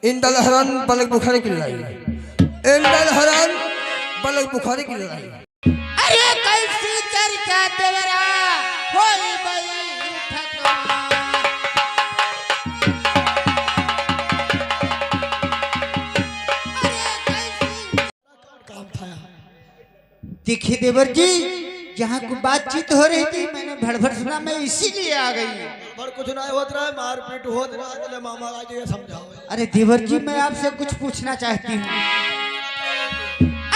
इंदल हरान पलक बुखारी की लड़ाई, इंदल हरान पलक बुखारी की लड़ाई। अरे कैसी चर्चा तेरा होई बैठक काम था। देखिए देवर जी, यहाँ कुछ बातचीत हो रही थी, मैंने भड़भड़ सुना, मैं इसीलिए आ गई। पर कुछ ना होत रहा है, मारपीट होत रहा है, चले मामा आज ये समझाओ। अरे देवर जी, मैं आपसे कुछ पूछना चाहती हूँ।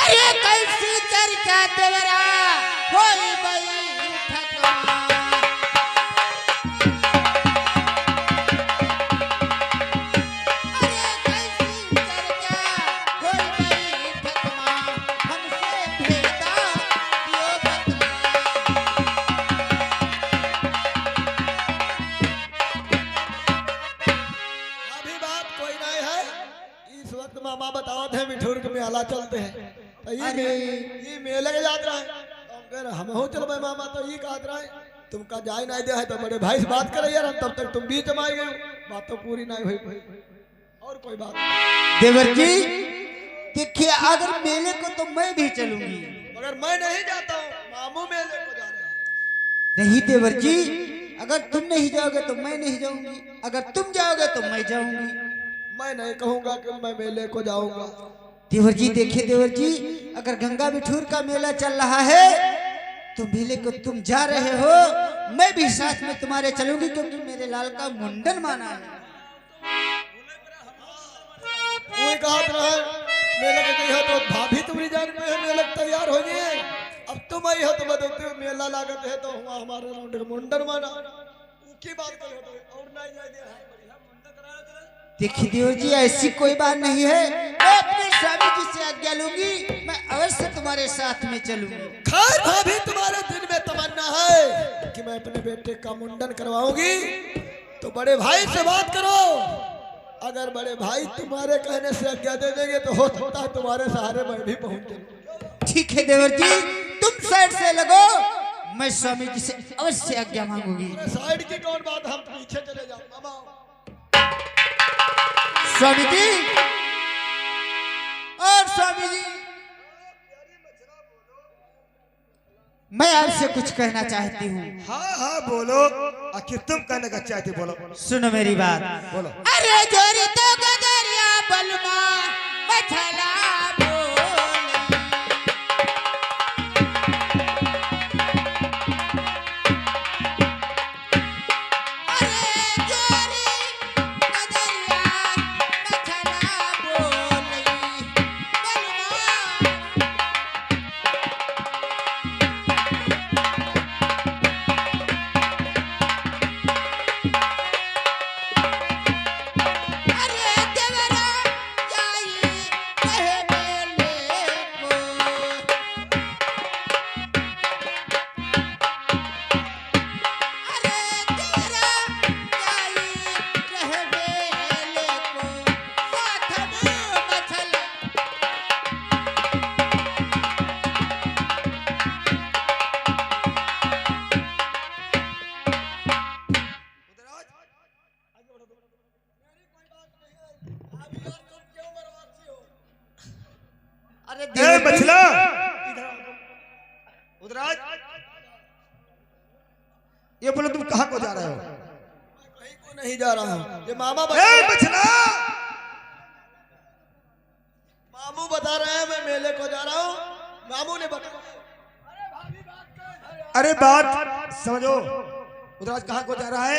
अरे कैसी चर्चा तेरा होई बैठक मामा बताओ थे मिठूर के मेला चलते हैं तो ये मेले के याद रहे हम हो चल भाई मामा तो ये कहत रहे तुमका जाए नहीं दे है तो बड़े भाई से बात करे यार, तब तक तुम बीच में आई गए, बात तो पूरी नहीं हुई। और कोई बात देवर जी देखिए, अगर मेले को तो मैं भी चलूंगी, मगर मैं नहीं जाता हूँ, मामू मेले को जा रहे हैं। नहीं देवर जी, अगर तुम नहीं जाओगे तो मैं नहीं जाऊंगी, अगर तुम जाओगे तो मैं जाऊंगी। मैं नहीं कहूंगा कि मैं मेले को जाऊंगा। देवर जी देखिए देवर जी, अगर गंगा बिठूर का मेला चल रहा है तो मेले को तुम जा रहे हो, मैं भी साथ में तुम्हारे चलूंगी, क्योंकि मेरे लाल का मुंडन माना है। वही कहत रहे मेले के गई हो तो भाभी तुम्हारी जान में है, मेले तैयार हो गए, अब तुम आई हो तो बदलते हो मेला लागत है तो हुआ हमारे राउंड का मुंडन माना की बात कही हो तो और नहीं जाए दे। देखिए देवर जी, ऐसी कोई बात नहीं है, मैं अपने स्वामी जी से आज्ञा लूंगी, मैं अवश्य तुम्हारे साथ में चलूंगी। खैर भाभी तुम्हारे दिल में तमन्ना है कि मैं अपने बेटे का मुंडन करवाऊंगी तो बड़े भाई से बात करो, अगर बड़े भाई तुम्हारे कहने से आज्ञा दे देंगे तो हो सकता है तुम्हारे सहारे मैं भी पहुंच जाऊं। ठीक है देवर जी, तुम साइड से लगो, मैं स्वामी जी से अवश्य आज्ञा मांगूंगी। साइड की कौन बात, हम पीछे चले जाओ मामा। स्वामी जी और स्वामी जी, मैं आपसे कुछ कहना चाहती हूँ। हाँ हाँ बोलो, आखिर तुम कहने का चाहते बोलो। सुनो मेरी बात, बोलो। अरे जोरी तो गदरिया बलमा बछला बछला उदराज, ये बोलो तुम कहाँ को जा रहे हो? कहीं को नहीं जा रहा हूँ, ये मामा बछला, मामू बता रहे हैं मैं मेले को जा रहा हूँ, मामू ने बताया। अरे बात समझो, उदराज कहाँ को जा रहा है?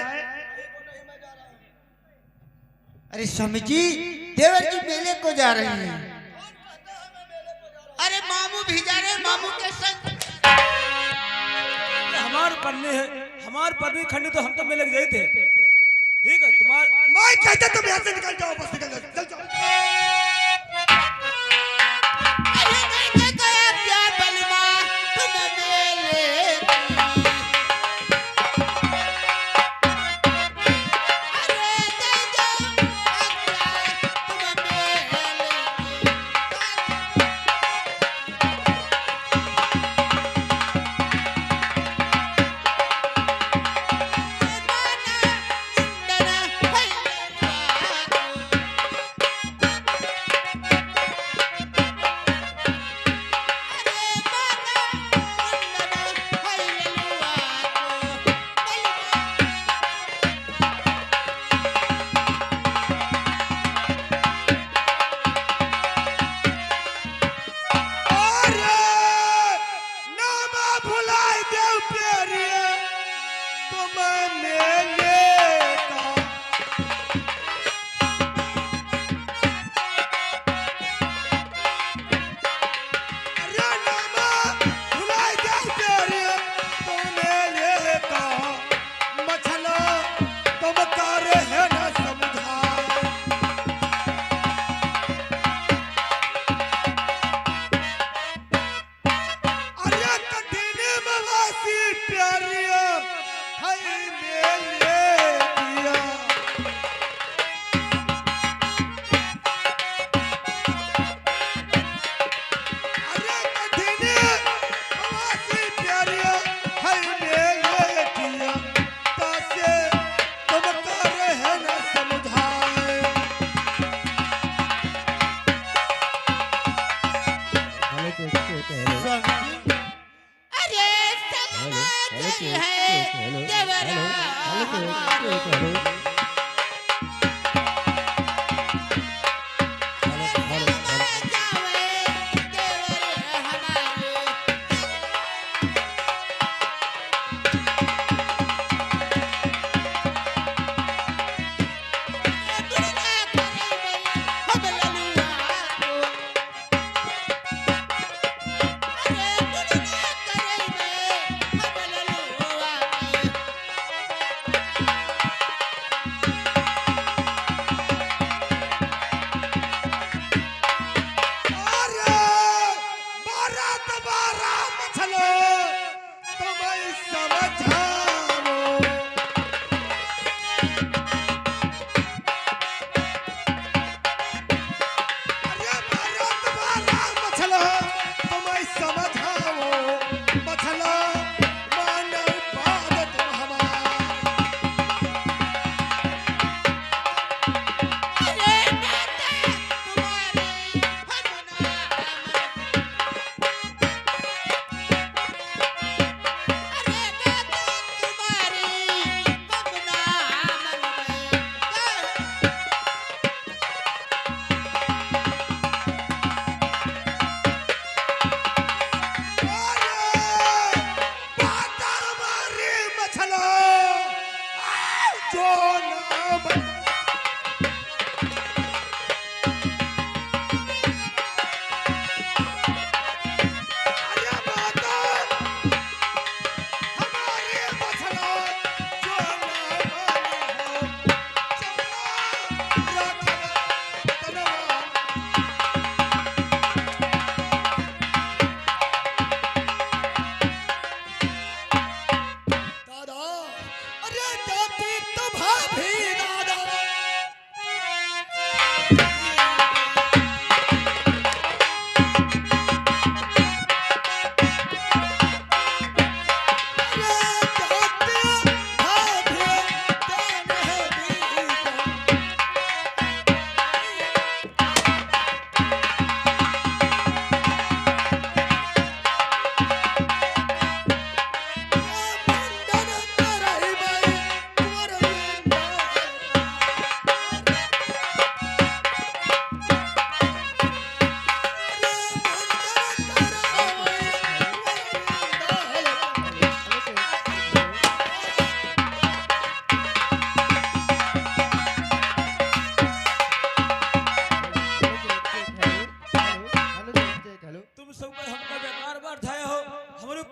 अरे स्वामी जी, देवर जी मेले को जा रहे हैं। अरे मामू भी जा रहे हैं, मामू के संग। हमारे पन्ने है, हमारे पन्ने खंडे तो हम तो मेले गए थे। ठीक है तुम्हारे, मैं कहता तुम यहाँ से निकल जाओ, बस निकल जाओ, चल जाओ। अरे नहीं गया क्या बलमा तुम मेले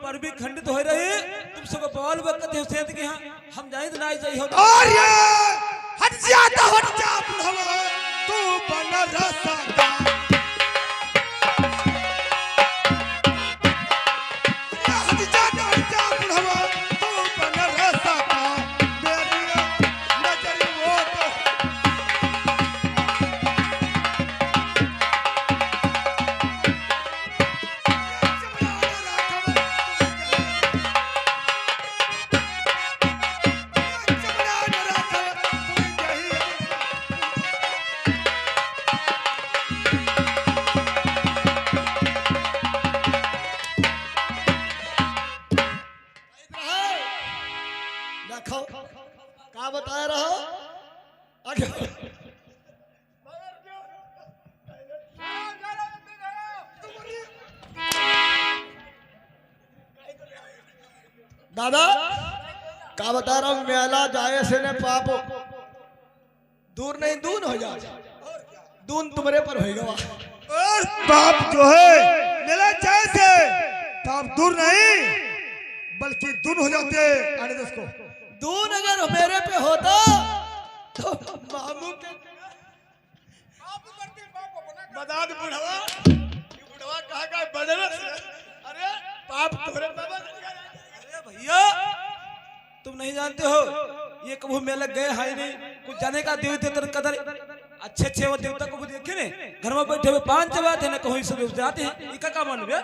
पर भी खंडित हो रही तुम सब बवाल वक्त हो सेंत के हम जाए तो ना जाई हो और ये हट जा बुढ़वा तू बन रसा का हट जा बुढ़वा तू बन रसा का मेरी नजर वो तो देखो क्या बताया रहा आगे दादा क्या बता रहा हूँ मेला जाए से ने पाप दूर नहीं दून हो जा दून तुम्हारे पर होगा और पाप जो है मेला चाहे से पाप दूर नहीं बल्कि दूर हो जाते आने दो उसको दून अगर मेरे पे होता तो मामू के बता दे बुढ़वा ये बुढ़वा कहाँ का बदरस अरे पाप तोरे बाबा अरे भैया तुम नहीं जानते हो ये कभी मेला गए है नहीं कुछ जाने का देव देवता कदर अच्छे अच्छे वो देवता को भी देखे ने घर में बैठे हुए पांच जगह थे ना कहीं सब जाते हैं इका का मन बे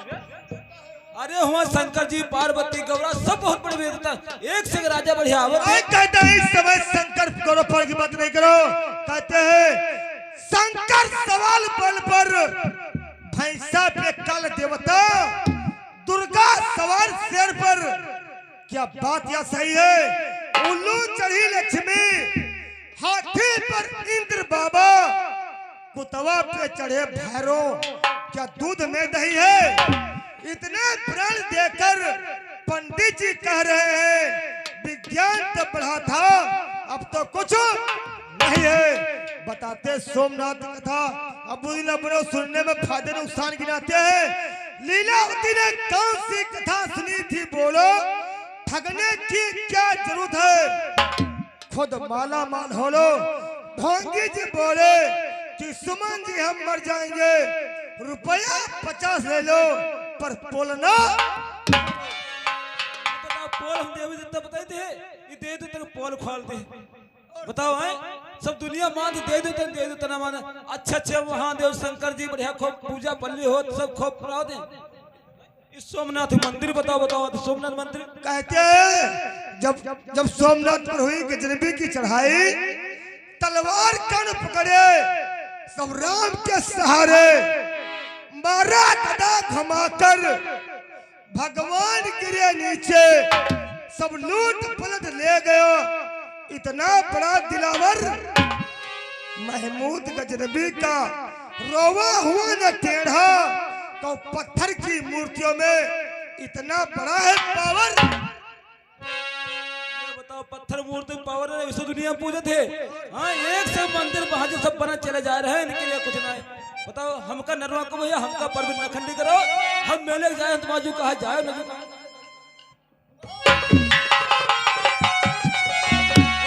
अरे हुआ शंकर जी पार्वती गौरा सब बहुत बड़े देवता एक से एक राजा बढ़िया आवत है कहते हैं इस समय शंकर करो पर की बात नहीं करो कहते हैं शंकर सवाल बल पर भैंसा पे काल देवता दुर्गा सवार शेर पर क्या बात या सही है उल्लू चढ़ी लक्ष्मी हाथी पर इंद्र बाबा कुतवा पे चढ़े भैरव क्या दूध में दही है इतने प्रण देकर पंडित जी कह रहे हैं विज्ञान तो बढ़ा था अब तो कुछ नहीं है बताते सोमनाथ कथा अब अपने सुनने में फायदे नुकसान गिनाते हैं लीलावती ने कौन सी कथा सुनी थी बोलो ठगने की क्या जरूरत है खुद माला माल हो लो भोंगी जी बोले कि सुमन जी हम मर जाएंगे रुपया 50 ले लो पर बोलना बताओ पोल हम देवी देवता बताए थे ये दे दो तेरे पोल खोलते बताओ हैं सब दुनिया मान दे दो ना मान अच्छे महादेव शंकर जी बढ़िया खूब पूजा पल्ली हो सब खूब कराओ दे इस सोमनाथ मंदिर बताओ तो सोमनाथ मंदिर कहते हैं जब सोमनाथ पर हुई गजनबी की चढ़ाई तलवार कण पकड़े सब राम के सहारे मारा गदा घुमाकर भगवान गिरे नीचे सब लूट पलट ले गया इतना बड़ा दिलावर महमूद गजनबी का रोवा हुआ न टेढ़ा तो पत्थर की मूर्तियों में इतना बड़ा है पावर बताओ पत्थर मूर्ति पावर है विश्व दुनिया पूजे थे हाँ एक से मंदिर वहां जो सब बना चले जा रहे हैं इनके लिए कुछ नहीं बताओ हमका नरवा को भैया हमका पर्व न खंडी करो हम मेले जाए तो बाजू कहा जाए न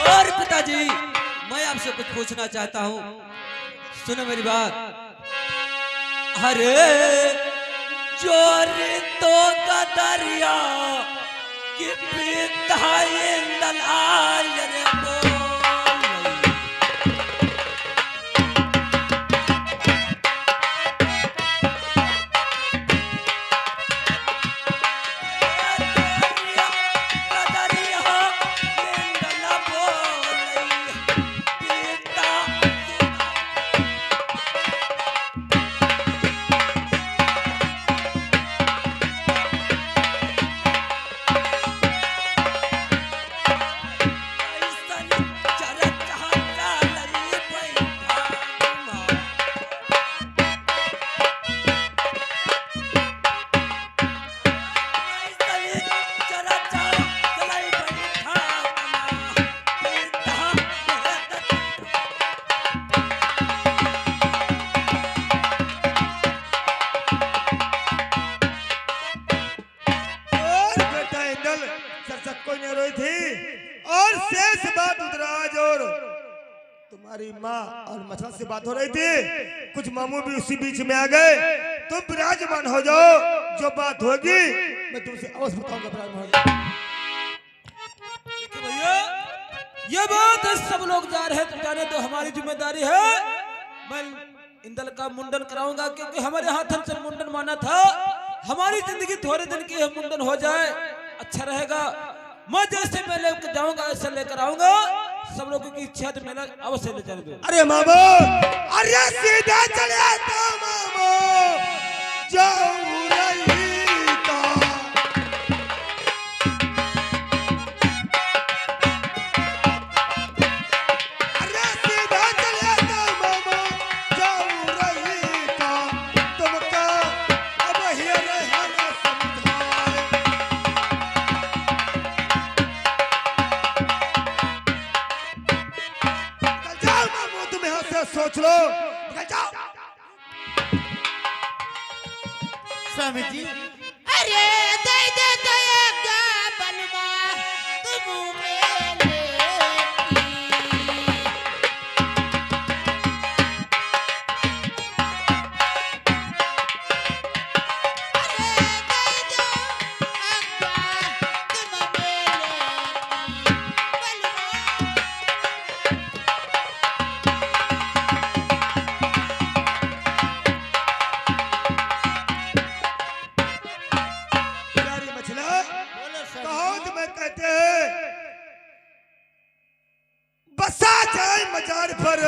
और पिताजी मैं आपसे कुछ पूछना चाहता हूँ सुनो मेरी बात अरे चोरी तो कदरिया कि पिता इंदल आय रे पटना से बात हो रही थी, कुछ मामू भी उसी बीच में आ गए। तुम विराजमान हो जाओ, जो बात होगी मैं तुमसे अवश्य बताऊंगा। विराजमान हो जाओ। देखिए भैया, ये बात है, सब लोग जा रहे हैं तो जाने दो, हमारी जिम्मेदारी है। मैं इंदल का मुंडन कराऊंगा, क्योंकि हमारे हाथ से मुंडन माना था। हमारी जिंदगी थोड़े दिन की है, मुंडन हो जाए अच्छा रहेगा। मैं जैसे मैं लेकर जाऊंगा ऐसे लेकर आऊंगा। सब लोगों की इच्छा तो मेरा अवश्य ले जाने दो। अरे मामो, अरे सीधा चले आता मामो, जाऊं रही का। अरे सीधा चले आता मामो, जाऊं रही का। तुमका अब ही रहना समझाए। निकल जाओ मामो, तुम यहाँ से सोच लो, निकल जाओ। स्वामी जी अरे दे दे दया बलवा तुम मेरे प्यारी मछला, कहो तुम्हें कहते हैं बसा जाए मजार पर,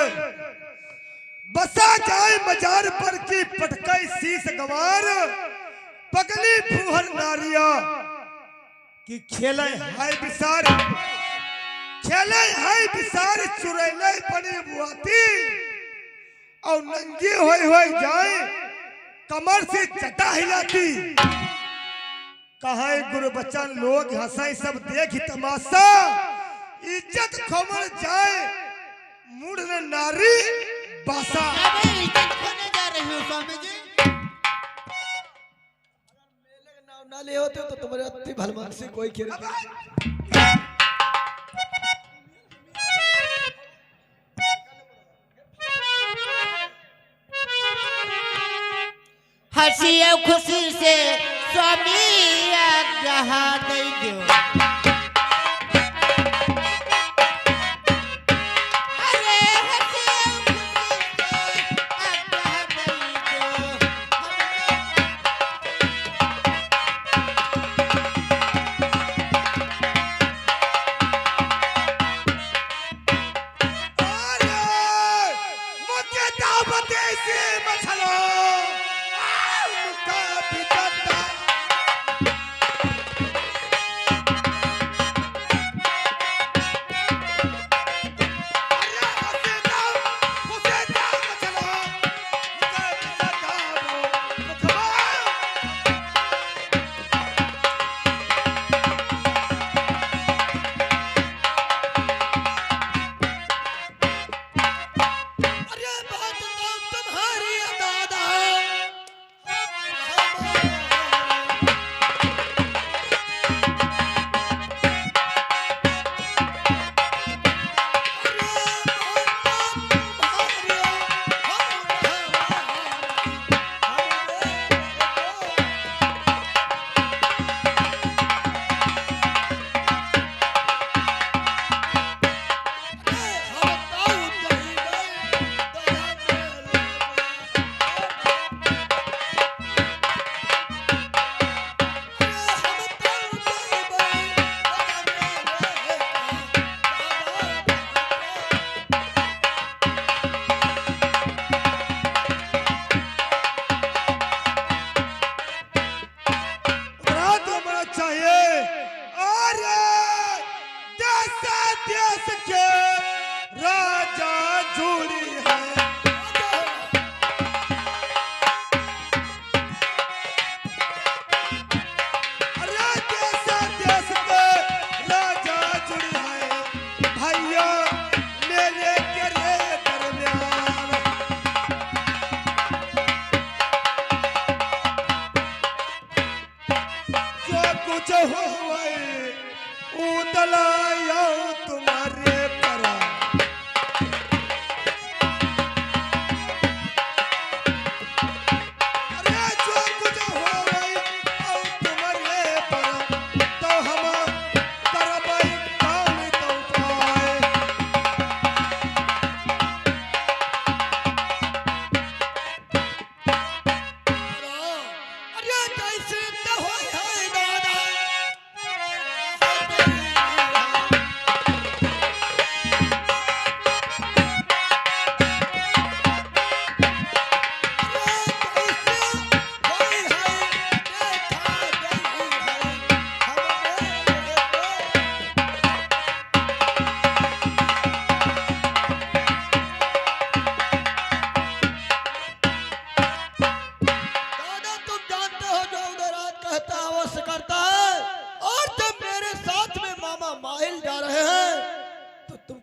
बसा जाए मजार पर की पटकाई शीस गवार, पगली फूहर नारिया की खेले हाय बिसार, खेले हाय बिसार, चुरैले बनी बुआती और नंगी होई जाए कमर से चटा हिलाती। कहा गुरु बच्चन लोग हंसाई, सब देख तमाशा, इज्जत खमर जाए मुड़ नारी बासा। इज्जत खोने जा रहे हो स्वामी जी। मेले का नाम ना ले होते तो तुम्हारे अति भलमान से कोई खेल। हंसी और खुशी से स्वामी आज्ञा दे दो। अरे हंसी और खुशी से आज्ञा दे दो। मुझे दावत ऐसी मछलो, मुका बिगड़ता। अरे हंसी दाव, खुशी दाव मछलो, मुका बिगड़ता वो मुखबा। अरे बात तो तुम्हारी दादा।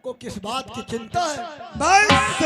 तुमको किस बात की चिंता है? बस